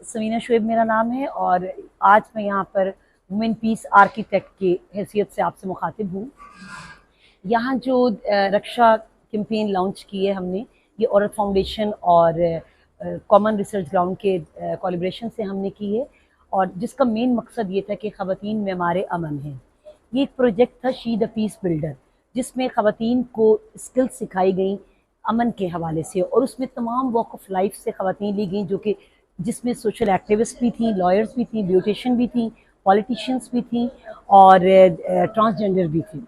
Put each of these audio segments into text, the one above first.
समीना शुएब मेरा नाम है और आज मैं यहाँ पर वुमेन पीस आर्किटेक्ट की हैसियत से आपसे मुखातिब हूँ। यहाँ जो रक्षा कैंपेन लॉन्च की है हमने, ये औरत फाउंडेशन और कॉमन रिसर्च ग्राउंड के कोलैबोरेशन से हमने की है और जिसका मेन मकसद ये था कि ख़वातीन में हमारे अमन है। ये एक प्रोजेक्ट था शी द पीस बिल्डर, जिसमें ख़वातीन को स्किल्स सिखाई गई अमन के हवाले से और उसमें तमाम वॉक ऑफ लाइफ से ख़वातीन ली गई, जो कि जिसमें सोशल एक्टिविस्ट भी थी, लॉयर्स भी थी, ब्यूटिशियन भी थी, पॉलिटिशियंस भी थी और ट्रांसजेंडर भी थी।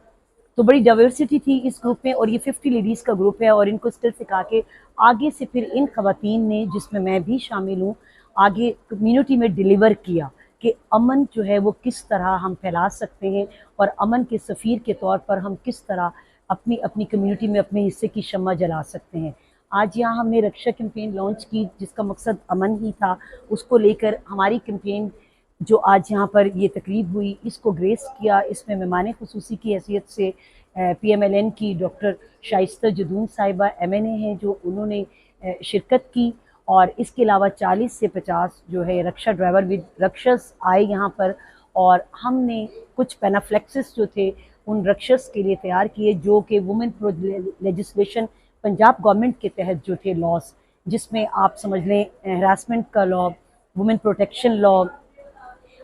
तो बड़ी डाइवर्सिटी थी इस ग्रुप में और ये 50 लेडीज़ का ग्रुप है और इनको स्किल सिखा के आगे से फिर इन ख़वातीन ने, जिसमें मैं भी शामिल हूँ, आगे कम्युनिटी में डिलीवर किया कि अमन जो है वो किस तरह हम फैला सकते हैं और अमन के सफ़ीर के तौर पर हम किस तरह अपनी अपनी कम्युनिटी में अपने हिस्से की शम्मा जला सकते हैं। आज यहाँ हमने रक्षा कैंपेन लॉन्च की जिसका मकसद अमन ही था। उसको लेकर हमारी कैंपेन जो आज यहाँ पर ये तकरीब हुई, इसको ग्रेस किया। इसमें मेहमान खुसूसी की हैसियत से PMLN की डॉक्टर शाइस्ता जदून साहिबा MNA हैं, जो उन्होंने शिरकत की और इसके अलावा 40 से 50 जो है रक्षा ड्राइवर विद रक्षस आए यहाँ पर और हमने कुछ पेनाफ्लेक्सिस जो थे उन रक्षस के लिए तैयार किए, जो कि women pro legislation Punjab government के तहत जो थे लॉज, जिसमें आप समझ लें हरासमेंट का लॉ, वुमेन प्रोटेक्शन लॉ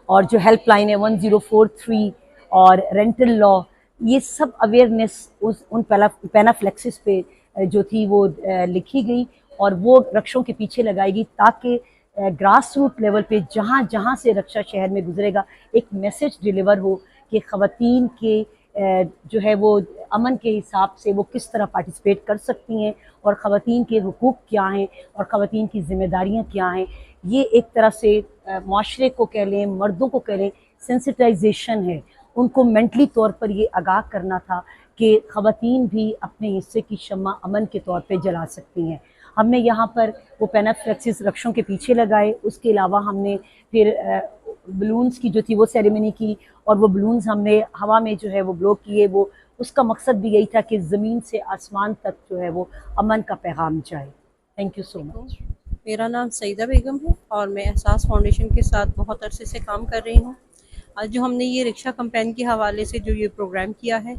और जो हेल्पलाइन है 1043 और रेंटल लॉ, ये सब अवेयरनेस उन पेनाफ्लेक्सिस पे जो थी वो लिखी गई और वो रक्षों के पीछे लगाएगी ताकि ग्रास रूट लेवल पे जहाँ जहाँ से रक्षा शहर में गुजरेगा एक मैसेज डिलीवर हो कि ख़वातीन के जो है वो अमन के हिसाब से वो किस तरह पार्टिसिपेट कर सकती हैं और ख़वातीन के हुकूक क्या हैं और ख़वातीन की जिम्मेदारियाँ क्या हैं। ये एक तरह से माशरे को कह लें, मर्दों को कह लें, सेंसिटाइजेशन है। उनको मेंटली तौर पर ये आगाह करना था कि ख़वातीन भी अपने हिस्से की शम्मा अमन के तौर पे जला सकती हैं। हमने यहाँ पर वो पेनाफ्लेक्सिस रक्षों के पीछे लगाए। उसके अलावा हमने फिर बलून्स की जो थी वो सेरेमनी की और वो बलून्स हमने हवा में जो है वो ब्लो किए। वो उसका मकसद भी यही था कि ज़मीन से आसमान तक जो है वो अमन का पैगाम जाए। Thank you so much. मेरा नाम सईदा बेगम है और मैं एहसास फाउंडेशन के साथ बहुत अरसे से काम कर रही हूँ। आज जो हमने ये रिक्शा कैंपेन के हवाले से जो ये प्रोग्राम किया है,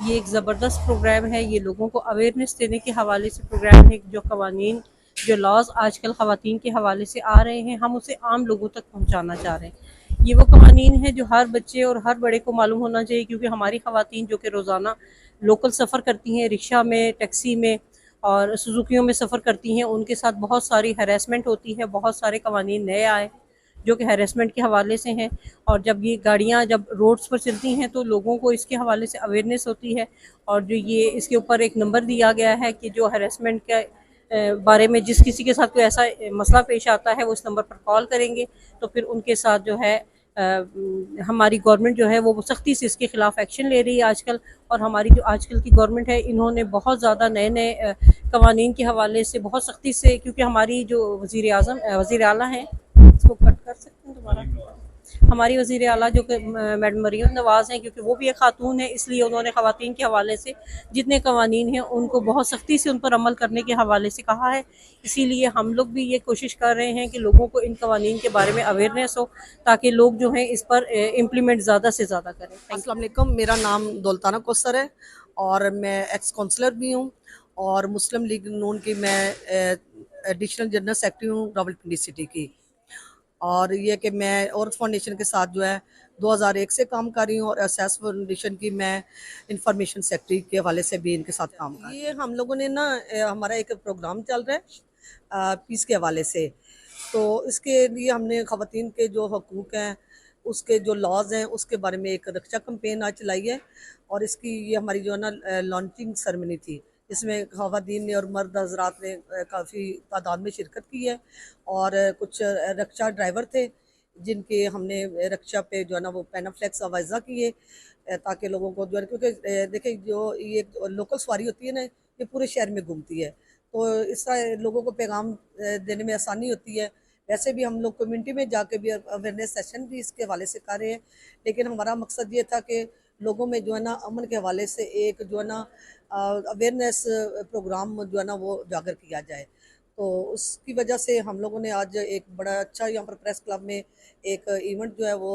ये एक ज़बरदस्त प्रोग्राम है। ये लोगों को अवेयरनेस देने के हवाले से प्रोग्राम है। जो कवानीन, जो लॉज आजकल ख़वातीन के हवाले से आ रहे हैं, हम उसे आम लोगों तक पहुँचाना चाह रहे हैं। ये वो कवानीन है जो हर बच्चे और हर बड़े को मालूम होना चाहिए, क्योंकि हमारी ख़वातीन जो कि रोज़ाना लोकल सफ़र करती हैं, रिक्शा में, टैक्सी में और सुजुकियों में सफ़र करती हैं, उनके साथ बहुत सारी हैरेसमेंट होती है। बहुत सारे कवानीन नए आए जो कि हैरेसमेंट के हवाले से हैं और जब ये गाड़ियाँ जब रोड्स पर चलती हैं तो लोगों को इसके हवाले से अवेयरनेस होती है। और जो ये इसके ऊपर एक नंबर दिया गया है कि जो हैरेसमेंट के बारे में जिस किसी के साथ कोई ऐसा मसला पेश आता है वो इस नंबर पर कॉल करेंगे तो फिर उनके साथ जो है हमारी गवर्नमेंट जो है वो सख्ती से इसके ख़िलाफ़ एक्शन ले रही है आजकल। और हमारी जो आजकल की गवर्नमेंट है, इन्होंने बहुत ज़्यादा नए नए कवानीन के हवाले से बहुत सख्ती से, क्योंकि हमारी जो वज़ीर आला हैं, इसको कट कर सकते हैं दोबारा, हमारी वज़ीर आला जो कि मैडम मरीम नवाज़ हैं, क्योंकि वो भी एक खातून है, इसलिए उन्होंने ख़वातीन के हवाले से जितने कवानीन हैं उनको बहुत सख्ती से उन पर अमल करने के हवाले से कहा है। इसीलिए हम लोग भी ये कोशिश कर रहे हैं कि लोगों को इन कवानीन के बारे में अवेयरनेस हो, ताकि लोग जो हैं इस पर इम्प्लीमेंट ज़्यादा से ज़्यादा करें। अस्सलाम वालेकुम, मेरा नाम दौलताना कौसर है और मैं एक्स काउंसलर भी हूँ और मुस्लिम लीग नून की मैं एडिशनल जनरल सेक्रेटरी हूँ रावलपिंडी सिटी की। और ये कि मैं औरत फाउंडेशन के साथ जो है 2001 से काम कर रही हूँ और एहसास फाउंडेशन की मैं इंफॉर्मेशन सेक्रेटरी के हवाले से भी इनके साथ काम कर रही हूँ। ये हम लोगों ने ना हमारा एक प्रोग्राम चल रहा है पीस के हवाले से, तो इसके लिए हमने ख़वातीन के जो हकूक़ हैं, उसके जो लॉज हैं, उसके बारे में एक रक्षा कैंपेन आज चलाई है और इसकी ये हमारी जो है ना लॉन्चिंग सेरेमनी थी। इसमें ख़वातीन ने और मर्द हज़रात ने काफ़ी तादाद में शिरकत की है और कुछ रक्षा ड्राइवर थे जिनके हमने रक्षा पे जो है ना वो पेनाफ्लेक्स आवाज़ा किए ताकि लोगों को जो है, क्योंकि देखिए जो ये लोकल सवारी होती है ना, ये पूरे शहर में घूमती है, तो इस तरह लोगों को पैगाम देने में आसानी होती है। वैसे भी हम लोग कम्युनिटी में जाके भी अवेयरनेस सेशन भी इसके हवाले से कर रहे हैं, लेकिन हमारा मकसद ये था कि लोगों में जो है ना अमन के हवाले से एक जो है ना अवेयरनेस प्रोग्राम जो है ना वो उजागर किया जाए। तो उसकी वजह से हम लोगों ने आज एक बड़ा अच्छा यहाँ पर प्रेस क्लब में एक इवेंट जो है वो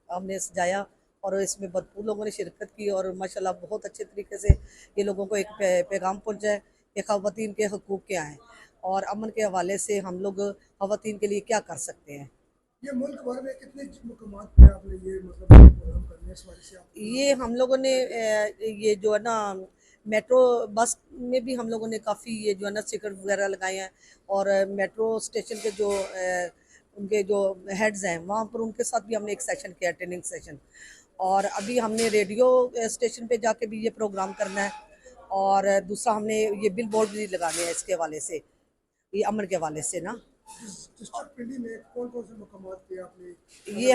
हमने सजाया और इसमें भरपूर लोगों ने शिरकत की और माशाल्लाह बहुत अच्छे तरीके से ये लोगों को एक पैगाम पहुँचा है कि ख़वातीन के हकूक़ क्या हैं और अमन के हवाले से हम लोग ख़वातीन के लिए क्या कर सकते हैं। ये मुल्क भर में कितने मुकामात पे आपने ये मतलब प्रोग्राम करने इस वाले से आप ये हम लोगों ने ये जो है ना मेट्रो बस में भी हम लोगों ने काफ़ी ये जो है ना स्टिकर वगैरह लगाए हैं और मेट्रो स्टेशन के जो उनके जो हेड्स हैं वहाँ पर उनके साथ भी हमने एक सेशन किया, ट्रेनिंग सेशन। और अभी हमने रेडियो स्टेशन पे जाके भी ये प्रोग्राम करना है और दूसरा हमने ये बिल बोर्ड भी लगाने हैं इसके हवाले से, ये अमन के हवाले से ना। डिस्ट्रिक्ट पिंडी में कौन कौन से मुकामात पे आपने ये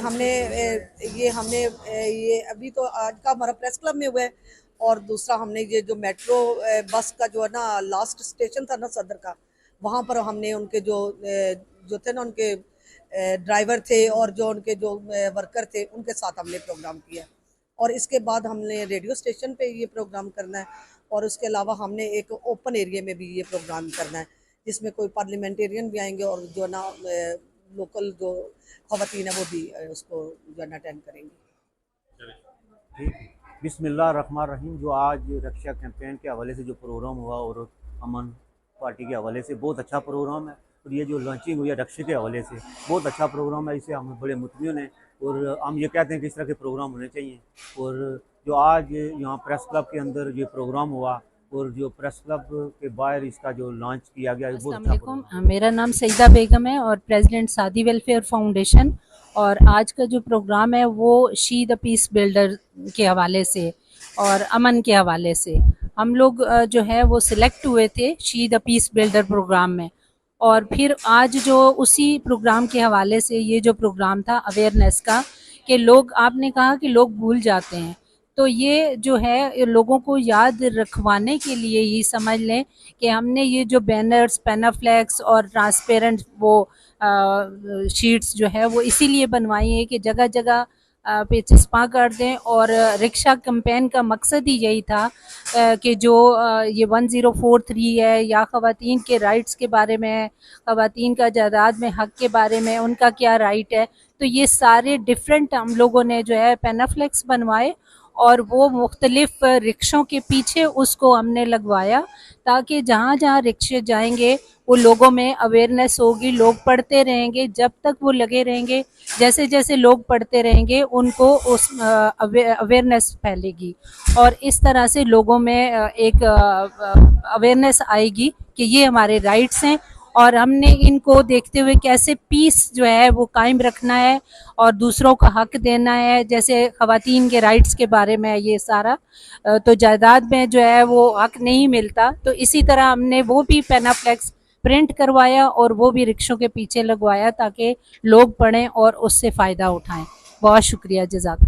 हमने ये अभी तो आज का हमारा प्रेस क्लब में हुआ है और दूसरा हमने ये जो मेट्रो बस का जो है ना लास्ट स्टेशन था ना सदर का, वहाँ पर हमने उनके जो थे ना उनके ड्राइवर थे और जो उनके जो वर्कर थे उनके साथ हमने प्रोग्राम किया और इसके बाद हमने रेडियो स्टेशन पे ये प्रोग्राम करना है और उसके अलावा हमने एक ओपन एरिया में भी ये प्रोग्राम करना है जिसमें कोई पार्लियामेंटेरियन भी आएंगे और जो है ना लोकल जो ख़वातीन है वो भी उसको जो है ना अटेंड करेंगी। ठीक, बिस्मिल्लाहिर्रहमानिर्रहीम। जो आज रक्षा कैंपेन के हवाले से जो प्रोग्राम हुआ और अमन पार्टी के हवाले से बहुत अच्छा प्रोग्राम है और ये जो लॉन्चिंग हुई है रक्षा के हवाले से बहुत अच्छा प्रोग्राम है। इसे हम बड़े मुतमिन हैं और हम ये कहते हैं कि इस तरह के प्रोग्राम होने चाहिए। और जो आज यहाँ प्रेस क्लब के अंदर ये प्रोग्राम हुआ और जो प्रेस क्लब के बाहर इसका जो लॉन्च किया गया बहुत अच्छा अस्सलामुअलैकुम, मेरा नाम सईदा बेगम है और प्रेसिडेंट सादी वेलफेयर फाउंडेशन। और आज का जो प्रोग्राम है वो शी द पीस बिल्डर के हवाले से और अमन के हवाले से हम लोग जो है वो सिलेक्ट हुए थे she the peace builder program में। और फिर आज जो उसी प्रोग्राम के हवाले से ये जो प्रोग्राम था अवेयरनेस का कि लोग, आपने कहा कि लोग भूल जाते हैं, तो ये जो है लोगों को याद रखवाने के लिए ही समझ लें कि हमने ये जो बैनर्स, पैनाफ्लेक्स और ट्रांसपेरेंट वो शीट्स जो है वो इसीलिए बनवाई है कि जगह जगह पे चस्पा कर दें। और रिक्शा कैंपेन का मकसद ही यही था कि जो ये 1043 है या ख़वातीन के राइट्स के बारे में, ख़वातीन का जायदाद में हक़ के बारे में उनका क्या राइट है, तो ये सारे डिफरेंट हम लोगों ने जो है पैनाफ्लेक्स बनवाए और वो मुख्तलिफ रिक्शों के पीछे उसको हमने लगवाया ताकि जहाँ जहाँ रिक्शे जाएंगे वो लोगों में अवेयरनेस होगी, लोग पढ़ते रहेंगे। जब तक वो लगे रहेंगे, जैसे जैसे लोग पढ़ते रहेंगे उनको उस अवेयरनेस फैलेगी और इस तरह से लोगों में एक अवेयरनेस आएगी कि ये हमारे राइट्स हैं और हमने इनको देखते हुए कैसे पीस जो है वो कायम रखना है और दूसरों का हक देना है। जैसे ख़वातीन के राइट्स के बारे में ये सारा, तो जायदाद में जो है वो हक नहीं मिलता, तो इसी तरह हमने वो भी पैनाफ्लेक्स प्रिंट करवाया और वो भी रिक्शों के पीछे लगवाया ताकि लोग पढ़ें और उससे फ़ायदा उठाएं। बहुत शुक्रिया, जज़ाक।